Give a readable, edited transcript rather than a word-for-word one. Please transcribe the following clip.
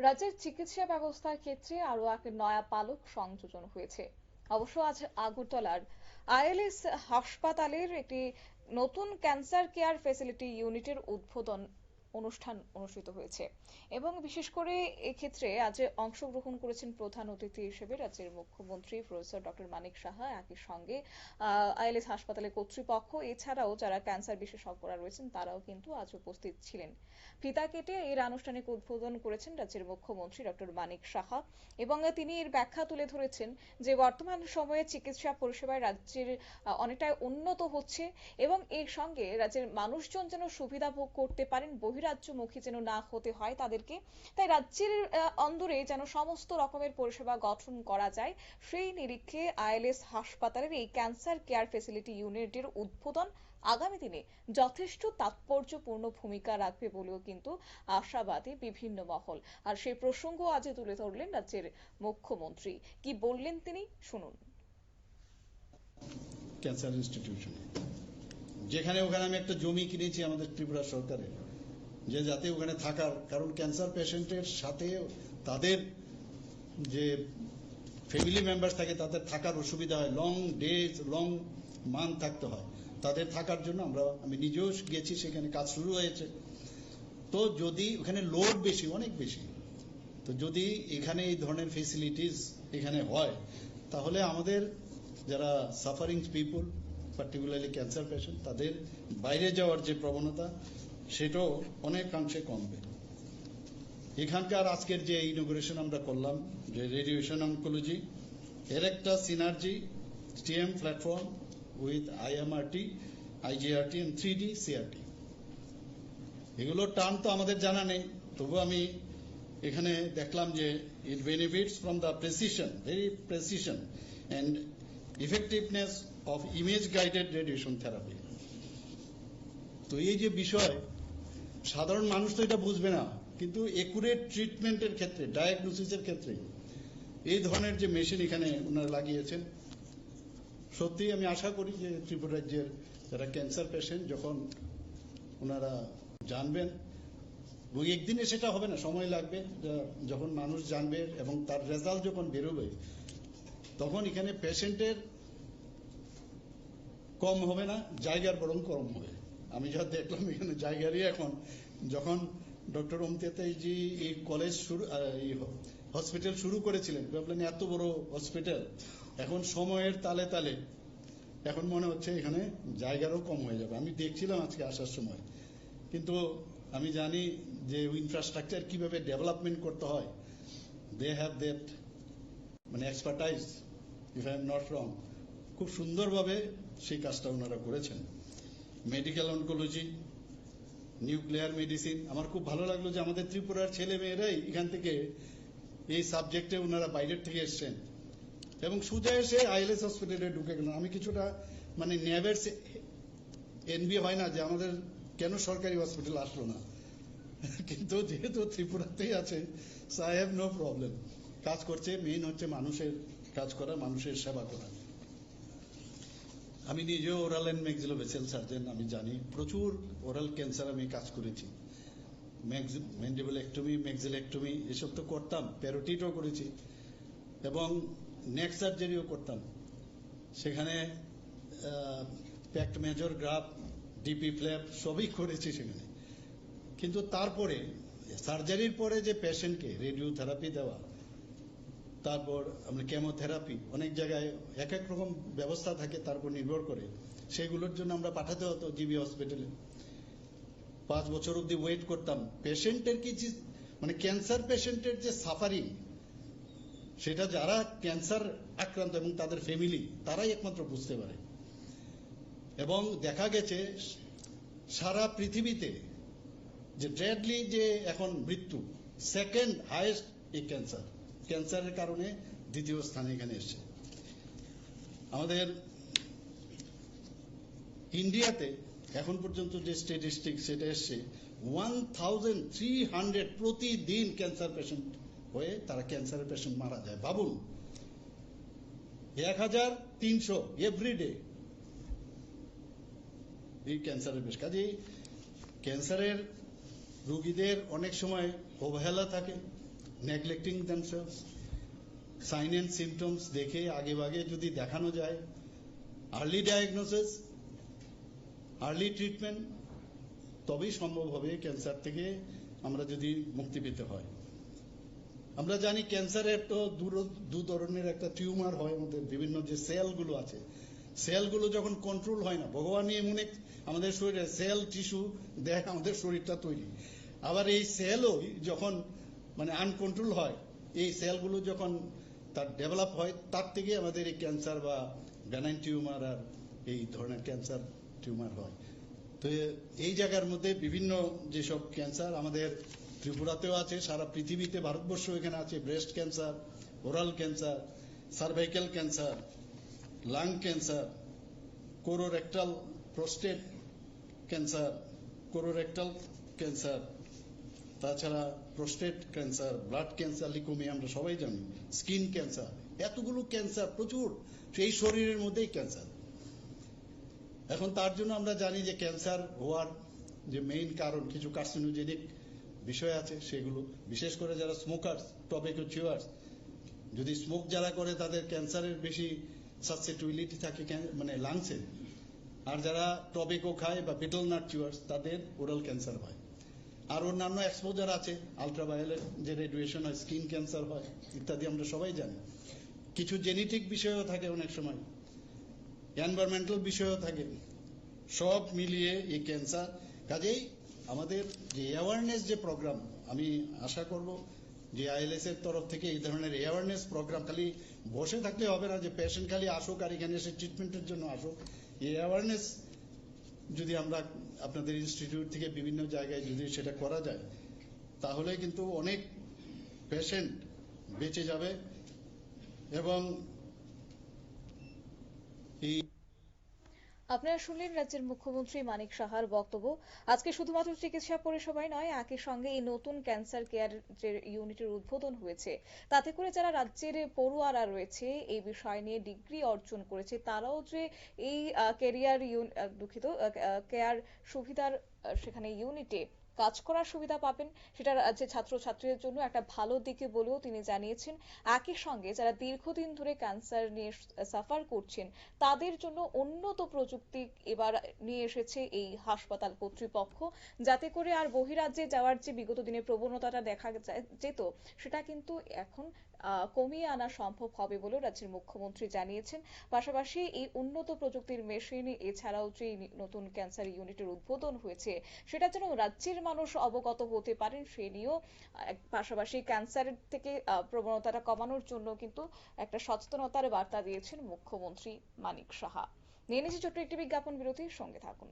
রাজ্যের চিকিৎসা ব্যবস্থার ক্ষেত্রে আরও এক নয়া পালক সংযোজন হয়েছে। অবশ্য আজ আগরতলার আইএলএস হাসপাতালের একটি নতুন ক্যান্সার কেয়ার ফ্যাসিলিটি ইউনিটের উদ্বোধন অনুষ্ঠান অনুষ্ঠিত হয়েছে এবং বিশেষ করে এক্ষেত্রে আজ অংশগ্রহণ করেছেন প্রধান অতিথি হিসেবে রাজ্যের মুখ্যমন্ত্রী প্রফেসর ডক্টর মানিক সাহা। একই সঙ্গে আইএলএস হাসপাতালের কর্তৃপক্ষ এছাড়াও যারা ক্যান্সার বিশেষজ্ঞরা রয়েছেন তারাও কিন্তু আজ উপস্থিত ছিলেন। ফিতা কেটে এর আনুষ্ঠানিক উদ্বোধন করেছেন রাজ্যের মুখ্যমন্ত্রী ডক্টর মানিক সাহা এবং তিনি এর ব্যাখ্যা তুলে ধরেছেন যে বর্তমান সময়ে চিকিৎসা পরিষেবায় রাজ্যের অনেকটাই উন্নত হচ্ছে এবং এর সঙ্গে রাজ্যের মানুষজন যেন সুবিধা ভোগ করতে পারেন, বহিরাজ্যমুখী যেন না হতে হয় তাদেরকে। তাই রাজ্যের অন্দরে যেন সমস্ত রকমের পরিষেবা গঠন করা যায়, সেই নিরিখে আইএলএস হাসপাতালের এই ক্যান্সার কেয়ার ফ্যাসিলিটি ইউনিটের উদ্বোধন আগামী দিনে যথেষ্ট তাৎপর্যপূর্ণ ভূমিকা রাখবে বলেও কিন্তু আশাবাদী বিভিন্ন মহল। আর সেই প্রসঙ্গ আজ তুলে ধরলেন রাজ্যের মুখ্যমন্ত্রী। কি বললেন তিনি, শুনুন। ক্যান্সার ইনস্টিটিউশন যেখানে ওখানে আমি একটা জমি কিনেছি আমাদের ত্রিপুরা সরকারের, যে যাতে ওখানে থাকার, কারণ ক্যান্সার পেশেন্টের সাথে তাদের যে ফ্যামিলি মেম্বার থাকে তাদের থাকার অসুবিধা হয়, লং ডেজ লং মান্থ থাকতে হয়, তাদের থাকার জন্য আমি নিজেও গেছি, সেখানে কাজ শুরু হয়েছে। তো যদি ওখানে লোড বেশি, অনেক বেশি, তো যদি এখানে এই ধরনের ফেসিলিটিস এখানে হয় তাহলে আমাদের যারা suffering people, particularly cancer patient, তাদের বাইরে যাওয়ার যে প্রবণতা সেটাও অনেকাংশে কমবে। এখানকার আজকের যে ইনোগ্রেশন আমরা করলাম, যে রেডিয়েশন অনকোলজি এর একটা synergy STM platform with IMRT, IGRT and 3D CRT, এগুলোর টার্ম তো আমাদের জানা নেই, তবু আমি এখানে দেখলাম যে it benefits from the precision, very precision and effectiveness of image guided radiation therapy. তো এই যে বিষয়, সাধারণ মানুষ তো এটা বুঝবে না, কিন্তু একুরেট ট্রিটমেন্টের ক্ষেত্রে, ডায়াগনোসিসের ক্ষেত্রে এই ধরনের যে মেশিন এখানে ওনারা লাগিয়েছেন, সত্যি আমি আশা করি যে ত্রিপুরা রাজ্যের যারা ক্যান্সার পেশেন্ট যখন ওনারা জানবেন, একদিনে সেটা হবে না, সময় লাগবে, যখন মানুষ জানবে এবং তার রেজাল্ট যখন বেরোবে তখন এখানে পেশেন্টের কম হবে না, জায়গার বরং কম হবে। আমি যা দেখলাম এখানে জায়গারই এখন, যখন ডক্টর ওমতেতাইজি এই কলেজ শুরু, হসপিটাল শুরু করেছিলেন, ভাবলেন এত বড় হসপিটাল, এখন সময়ের তালে তালে এখন মনে হচ্ছে এখানে জায়গারও কম হয়ে যাবে। আমি দেখছিলাম আজকে আসার সময়, কিন্তু আমি জানি যে ইনফ্রাস্ট্রাকচার কিভাবে ডেভেলপমেন্ট করতে হয়, দে হ্যাভ দ্যাট মানে expertise, if I am not wrong. খুব সুন্দরভাবে সেই কাজটা ওনারা করেছেন। মেডিকেল অনকোলজি, নিউক্লিয়ার মেডিসিন, আমার খুব ভালো লাগলো যে আমাদের ত্রিপুরার ছেলে মেয়েরাই এখান থেকে এই সাবজেক্টে ওনারা বাইরের থেকে এসছেন এবং সোজা এসে আইএলএস হসপিটালে ঢুকে গেলেন। আমি কিছুটা মানে ন্যাবের এনবি হয় না যে আমাদের কেন সরকারি হসপিটাল আসলো না, কিন্তু যেহেতু ত্রিপুরাতেই আছে, so I have no problem. কাজ করছে, মেইন হচ্ছে মানুষের কাজ করা, মানুষের সেবা করা। আমি নিজেও ওরাল এন্ড ম্যাক্সিলোফেসিয়াল সার্জন, আমি জানি প্রচুর ওরাল ক্যান্সার আমি কাজ করেছি, ম্যান্ডিবুলেক্টমি, ম্যাক্সিলেক্টমি এসব তো করতাম, প্যারোটিডও করেছি এবং নেক সার্জারিও করতাম। সেখানে pec major graft, DP flap সবই করেছি সেখানে। কিন্তু তারপরে সার্জারির পরে যে পেশেন্টকে রেডিওথেরাপি দেওয়া, তারপর আমরা কেমোথেরাপি, অনেক জায়গায় এক এক রকম ব্যবস্থা থাকে, তারপর নির্ভর করে সেগুলোর জন্য আমরা পাঠাতে হতো জিবি হসপিটালে। 5 বছর অব্দি ওয়েট করতাম। পেশেন্টের কি মানে ক্যান্সার পেশেন্টের যে সাফারিং, সেটা যারা ক্যান্সার আক্রান্ত এবং তাদের ফ্যামিলি তারাই একমাত্র বুঝতে পারে। এবং দেখা গেছে সারা পৃথিবীতে যে ডেডলি যে এখন মৃত্যু, সেকেন্ড হাইয়েস্ট এই ক্যান্সার, ক্যান্সারের কারণে দ্বিতীয় স্থানে এখানে এসছে। আমাদের ইন্ডিয়াতে এখন পর্যন্ত যে স্ট্যাটিস্টিক সেটা এসছে 1300 প্রতিদিন ক্যান্সার পেশেন্ট হয়ে তারা ক্যান্সারের পেশেন্ট মারা যায়। ভাবুন, 1300 এভরিডে এই ক্যান্সারের পেশেন্ট। কাজেই ক্যান্সারের রোগীদের অনেক সময় অবহেলা থাকে, neglecting themselves, sign and symptoms দেখে আগে ভাগে যদি দেখানো যায়, আর্লি ডায়াগনোসিস, আর্লি ট্রিটমেন্ট, তবেই সম্ভব হবে ক্যান্সার থেকে আমরা যদি মুক্তি পেতে হয়। আমরা জানি ক্যান্সারের তো দু ধরনের একটা টিউমার হয় আমাদের বিভিন্ন যে সেলগুলো আছে, সেলগুলো যখন কন্ট্রোল হয় না, ভগবান এমন এক আমাদের শরীরে সেল টিস্যু দেখ আমাদের শরীরটা তৈরি, আবার এই সেলও যখন মানে আনকন্ট্রোল হয়, এই সেলগুলো যখন তার ডেভেলপ হয়, তার থেকে আমাদের এই ক্যান্সার বা বেনাইন টিউমার আর এই ধরনের ক্যান্সার টিউমার হয়। তো এই জায়গার মধ্যে বিভিন্ন যেসব ক্যান্সার আমাদের ত্রিপুরাতেও আছে, সারা পৃথিবীতে, ভারতবর্ষ এখানে আছে, breast cancer, oral cancer, cervical cancer, lung cancer, colorectal prostate cancer, colorectal cancer, তাছাড়া prostate cancer, blood cancer, leukaemia আমরা সবাই জানি, স্কিন ক্যান্সার, এতগুলো ক্যান্সার প্রচুর সেই শরীরের মধ্যেই ক্যান্সার। এখন তার জন্য আমরা জানি যে ক্যান্সার হওয়ার যে মেইন কারণ কিছু কার্সিনোজেনিক বিষয় আছে, সেগুলো বিশেষ করে যারা স্মোকার্স, টবেকো চিউয়ার্স, যদি স্মোক যারা করে তাদের ক্যান্সারের বেশি সাসেপ্টিবিলিটি থাকে মানে লাংসে, আর যারা টবেকো খায় বা বিটল নাট চিউয়ার্স তাদের ওরাল ক্যান্সার হয়। আর অন্যান্য এক্সপোজার আছে, আলট্রাভায়োলেট যে রেডিয়েশন হয়, স্কিন ক্যান্সার হয় ইত্যাদি আমরা সবাই জানি। কিছু জেনেটিক বিষয়ও থাকে, অনেক সময় এনভায়রনমেন্টাল বিষয়ও থাকে, সব মিলিয়ে এই ক্যান্সার। কাজেই আমাদের যে অ্যাওয়ারনেস যে প্রোগ্রাম, আমি আশা করব যে আইএলএস এর তরফ থেকে এই ধরনের অ্যাওয়ারনেস প্রোগ্রাম, খালি বসে থাকলে হবে না যে পেশেন্ট খালি আসুক আর এখানে এসে ট্রিটমেন্টের জন্য আসুক। এই অ্যাওয়ারনেস যদি আমরা আপনাদের ইনস্টিটিউট থেকে বিভিন্ন জায়গায় যদি সেটা করা যায়, তাহলে কিন্তু অনেক পেশেন্ট বেঁচে যাবে। এবং এই আপনারা শুনলেন রাজ্যের মুখ্যমন্ত্রী মানিক সাহার বক্তব্য। আজকে শুধুমাত্র চিকিৎসা পরিষেবাই নয়, একই সঙ্গে এই নতুন ক্যান্সার কেয়ার যে ইউনিটের উদ্বোধন হয়েছে, তাতে করে যারা রাজ্যের পড়ুয়ারা রয়েছে এই বিষয় নিয়ে ডিগ্রি অর্জন করেছে, তারাও যে এই কেয়ার সুবিধার সেখানে ইউনিটে কাজ করার সুবিধা পাবেন, সেটা রাজ্যের ছাত্রছাত্রীদের জন্য একটা ভালো দিকে বলেও তিনি জানিয়েছেন। একই সঙ্গে যারা দীর্ঘদিন ধরে ক্যান্সার নিয়ে সাফার করছেন, তাদের জন্য উন্নত প্রযুক্তি এবার নিয়ে এসেছে এই হাসপাতাল কর্তৃপক্ষ, যাতে করে আর বহিরাজ্যে যাওয়ার যে বিগত দিনের প্রবণতাটা দেখা যেত, সেটা কিন্তু এখন কমিয়ে আনা সম্ভব হবে বলে রাজ্যের মুখ্যমন্ত্রী জানিয়েছেন। পাশাপাশি এই উন্নত প্রযুক্তির মেশিন এছাড়াও যে নতুন ক্যান্সার ইউনিটের উদ্বোধন হয়েছে, সেটা যেন রাজ্যের মানুষ অবগত হতে পারেন সে নিয়েও, পাশাপাশি ক্যান্সারের থেকে প্রবণতাটা কমানোর জন্য কিন্তু একটা সচেতনতার বার্তা দিয়েছেন মুখ্যমন্ত্রী মানিক সাহা। নিয়ে নিচ্ছি ছোট্ট একটি বিজ্ঞাপন বিরতির সঙ্গে থাকুন।